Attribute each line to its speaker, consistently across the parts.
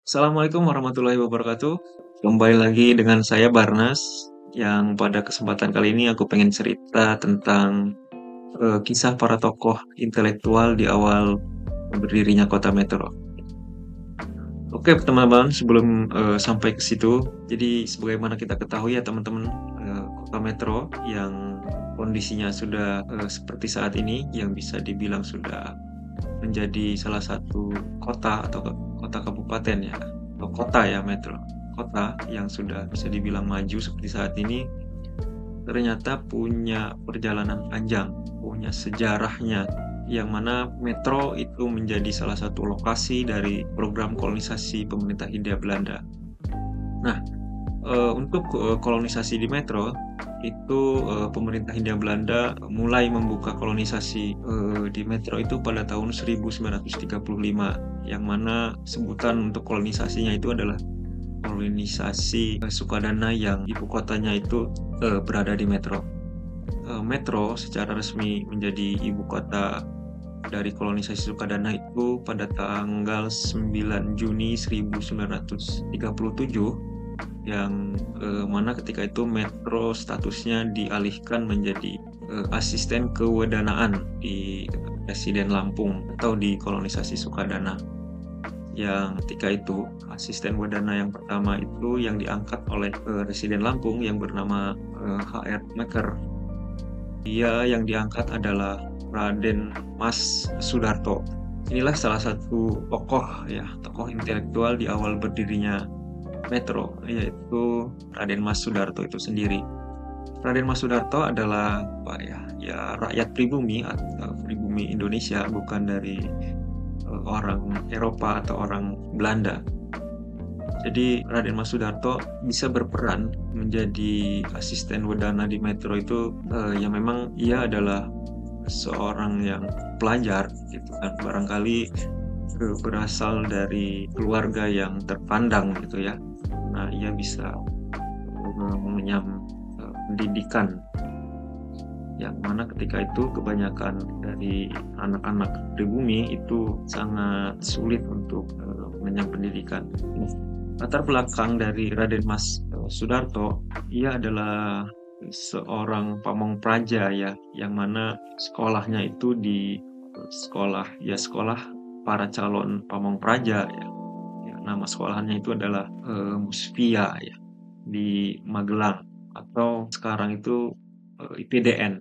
Speaker 1: Assalamualaikum warahmatullahi wabarakatuh. Kembali lagi dengan saya Barnas, yang pada kesempatan kali ini aku pengen cerita tentang kisah para tokoh intelektual di awal berdirinya kota Metro. Oke, teman-teman, sebelum sampai ke situ, jadi sebagaimana kita ketahui ya teman-teman, kota Metro yang kondisinya sudah seperti saat ini, yang bisa dibilang sudah menjadi salah satu kota atau kota kabupaten ya, atau kota ya Metro. Kota yang sudah bisa dibilang maju seperti saat ini ternyata punya perjalanan panjang, punya sejarahnya, yang mana Metro itu menjadi salah satu lokasi dari program kolonisasi pemerintah Hindia Belanda. Nah, untuk kolonisasi di Metro itu pemerintah Hindia Belanda mulai membuka kolonisasi di Metro itu pada tahun 1935, yang mana sebutan untuk kolonisasinya itu adalah kolonisasi Sukadana, yang ibu kotanya itu berada di Metro. Metro secara resmi menjadi ibu kota dari kolonisasi Sukadana itu pada tanggal 9 Juni 1937, yang mana ketika itu Metro statusnya dialihkan menjadi asisten kewedanaan di Residen Lampung atau di kolonisasi Sukadana. Yang ketika itu asisten wedana yang pertama itu yang diangkat oleh Residen Lampung yang bernama HR Mekker. Dia yang diangkat adalah Raden Mas Sudarto. Inilah salah satu tokoh ya, tokoh intelektual di awal berdirinya Metro, yaitu Raden Mas Sudarto itu sendiri. Raden Mas Sudarto adalah apa ya, ya rakyat pribumi atau pribumi Indonesia, bukan dari orang Eropa atau orang Belanda. Jadi Raden Mas Sudarto bisa berperan menjadi asisten wedana di Metro itu ya memang ia adalah seorang yang pelajar gitu kan, barangkali berasal dari keluarga yang terpandang gitu ya. Nah, ia bisa mengenyam pendidikan, yang mana ketika itu kebanyakan dari anak-anak pribumi itu sangat sulit untuk mengenyam pendidikan. Latar belakang dari Raden Mas Sudarto, ia adalah seorang pamong praja ya, yang mana sekolahnya itu di sekolah para calon pamong praja ya. Nama sekolahannya itu adalah Muspia ya, di Magelang, atau sekarang itu IPDN.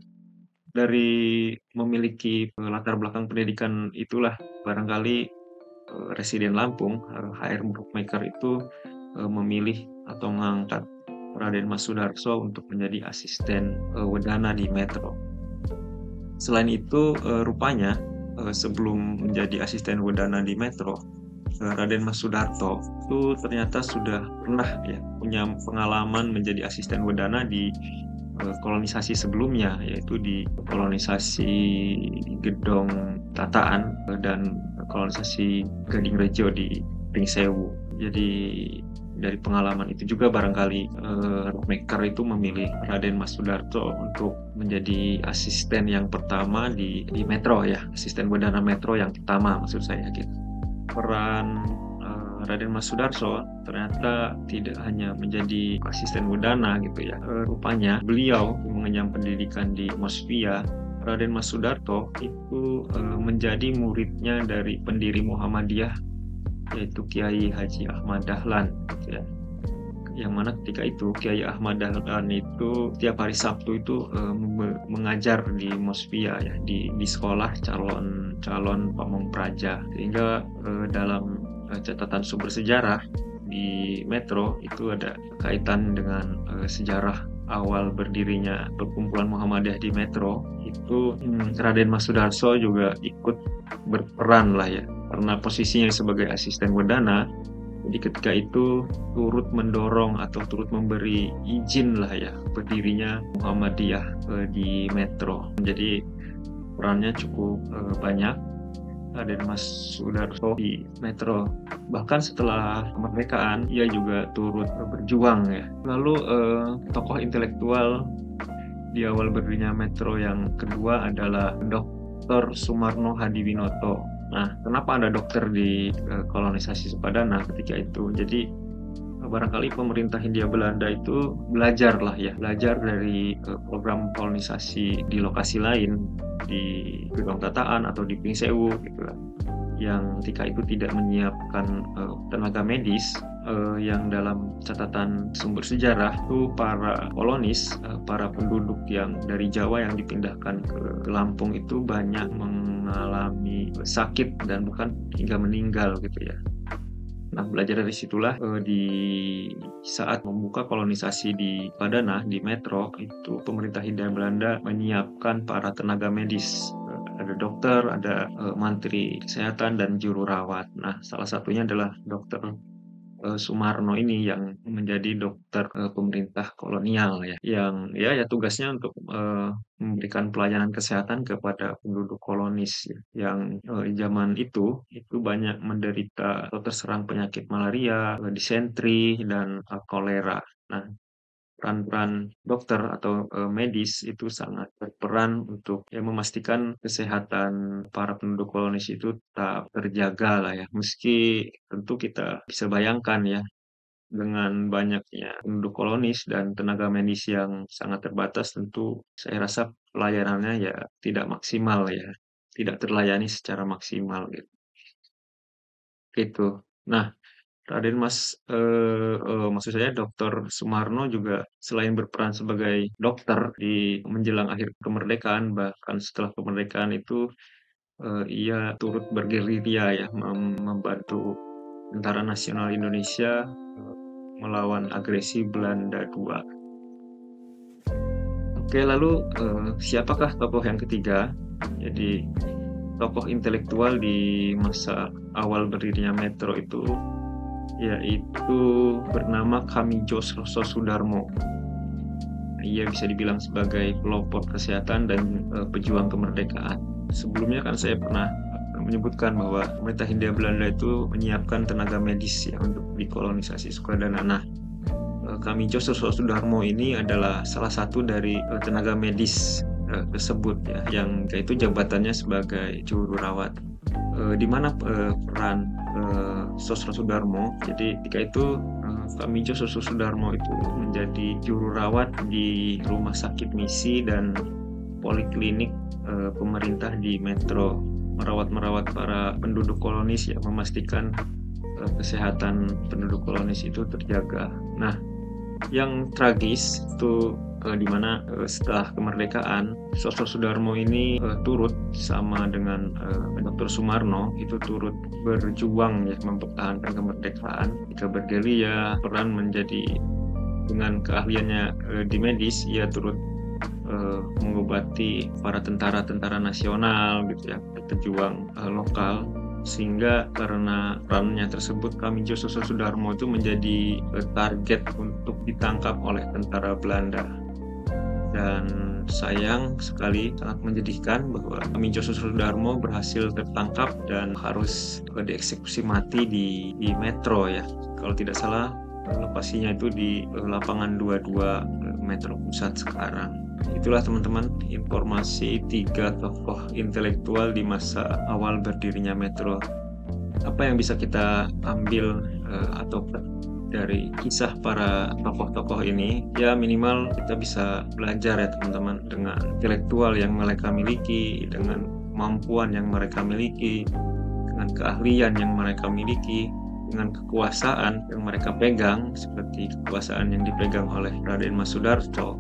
Speaker 1: Dari memiliki latar belakang pendidikan itulah barangkali Residen Lampung, HR Mekker itu memilih atau mengangkat Raden Mas Sudarso untuk menjadi asisten wedana di Metro. Selain itu, rupanya sebelum menjadi asisten wedana di Metro, Raden Mas Sudarto itu ternyata sudah pernah ya punya pengalaman menjadi asisten wedana di kolonisasi sebelumnya, yaitu di kolonisasi Gedong Tataan dan kolonisasi Gading Rejo di Pringsewu. Jadi dari pengalaman itu juga barangkali Mekker itu memilih Raden Mas Sudarto untuk menjadi asisten yang pertama di Metro ya, asisten wedana Metro yang pertama maksud saya gitu. Peran Raden Mas Sudarso ternyata tidak hanya menjadi asisten wedana gitu ya. Rupanya beliau mengenyam pendidikan di Mospia. Raden Mas Sudarto itu menjadi muridnya dari pendiri Muhammadiyah, yaitu Kiai Haji Ahmad Dahlan gitu ya. Yang mana ketika itu Kiai Ahmad Dahlan itu tiap hari Sabtu itu mengajar di Mospia ya, di sekolah calon pamong praja, sehingga dalam catatan sumber sejarah di Metro itu ada kaitan dengan sejarah awal berdirinya perkumpulan Muhammadiyah di Metro itu. Raden Mas Sudarso juga ikut berperan lah ya, karena posisinya sebagai asisten wedana. Jadi ketika itu turut mendorong atau turut memberi izin lah ya berdirinya Muhammadiyah di Metro. Jadi perannya cukup banyak Raden Mas Sudarso di Metro. Bahkan setelah kemerdekaan, ia juga turut berjuang ya. Lalu tokoh intelektual di awal berdirinya Metro yang kedua adalah Dr. Sumarno Hadiwinoto. Nah, kenapa ada dokter di kolonisasi Sukadana ketika itu? Jadi barangkali pemerintah Hindia Belanda itu belajar lah ya, belajar dari program kolonisasi di lokasi lain, di Gedong Tataan atau di Pringsewu gitu lah, yang ketika itu tidak menyiapkan tenaga medis, yang dalam catatan sumber sejarah itu para kolonis, para penduduk yang dari Jawa yang dipindahkan ke Lampung itu banyak mengalami sakit dan bahkan hingga meninggal gitu ya. Nah, belajar dari situlah di saat membuka kolonisasi di Padana, di Metro, itu pemerintah Hindia Belanda menyiapkan para tenaga medis. Ada dokter, ada mantri kesehatan, dan juru rawat. Nah, salah satunya adalah dokter Sumarno ini yang menjadi dokter pemerintah kolonial ya, yang ya tugasnya untuk memberikan pelayanan kesehatan kepada penduduk kolonis ya, yang zaman itu banyak menderita atau terserang penyakit malaria, disentri, dan kolera. Nah, peran-peran dokter atau medis itu sangat berperan untuk ya memastikan kesehatan para penduduk kolonis itu tetap terjaga lah ya. Meski tentu kita bisa bayangkan ya, dengan banyaknya penduduk kolonis dan tenaga medis yang sangat terbatas, tentu saya rasa pelayanannya ya tidak maksimal ya, tidak terlayani secara maksimal gitu. Gitu. Nah, Raden Mas, maksud saya Dr. Sumarno juga selain berperan sebagai dokter di menjelang akhir kemerdekaan, bahkan setelah kemerdekaan itu ia turut bergerilya ya, membantu Tentara Nasional Indonesia melawan agresi Belanda II. Oke, lalu siapakah tokoh yang ketiga? Jadi tokoh intelektual di masa awal berdirinya Metro itu yaitu bernama Kamijo Sososudarmo. Ia bisa dibilang sebagai pelopor kesehatan dan pejuang kemerdekaan. Sebelumnya kan saya pernah menyebutkan bahwa pemerintah Hindia Belanda itu menyiapkan tenaga medis ya untuk dikolonisasi Sukadana. Nah, Kamijo Sososudarmo ini adalah salah satu dari tenaga medis tersebut ya, yang itu jabatannya sebagai juru rawat. Di mana peran Sososudarmo? Jadi ketika itu Kamijo Sososudarmo itu menjadi juru rawat di rumah sakit misi dan poliklinik pemerintah di Metro, merawat para penduduk kolonis ya, memastikan kesehatan penduduk kolonis itu terjaga. Nah, yang tragis itu di mana setelah kemerdekaan Sososudarmo ini turut sama dengan Dr. Sumarno itu turut berjuang ya mempertahankan kemerdekaan. Jika bergerilya peran menjadi dengan keahliannya di medis, ia turut mengobati para tentara-tentara nasional gitu ya, pejuang lokal, sehingga karena perannya tersebut Kamijo Sososudarmo itu menjadi target untuk ditangkap oleh tentara Belanda. Dan sayang sekali, sangat menyedihkan bahwa Kamijo Sososudarmo berhasil tertangkap dan harus dieksekusi mati di Metro ya. Kalau tidak salah lokasinya itu di lapangan 22 Metro Pusat sekarang. Itulah teman-teman informasi 3 tokoh intelektual di masa awal berdirinya Metro. Apa yang bisa kita ambil atau dari kisah para tokoh-tokoh ini? Ya minimal kita bisa belajar ya teman-teman, dengan intelektual yang mereka miliki, dengan kemampuan yang mereka miliki, dengan keahlian yang mereka miliki, dengan kekuasaan yang mereka pegang, seperti kekuasaan yang dipegang oleh Raden Mas Sudarso.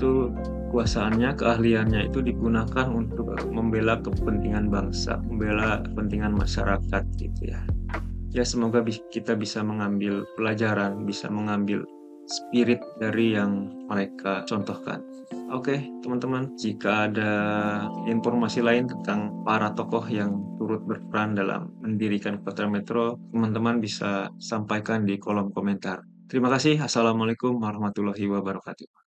Speaker 1: Itu kekuasaannya, keahliannya itu digunakan untuk membela kepentingan bangsa, membela kepentingan masyarakat gitu ya. Ya semoga kita bisa mengambil pelajaran, bisa mengambil spirit dari yang mereka contohkan. Oke, teman-teman, jika ada informasi lain tentang para tokoh yang turut berperan dalam mendirikan kota Metro, teman-teman bisa sampaikan di kolom komentar. Terima kasih. Assalamualaikum warahmatullahi wabarakatuh.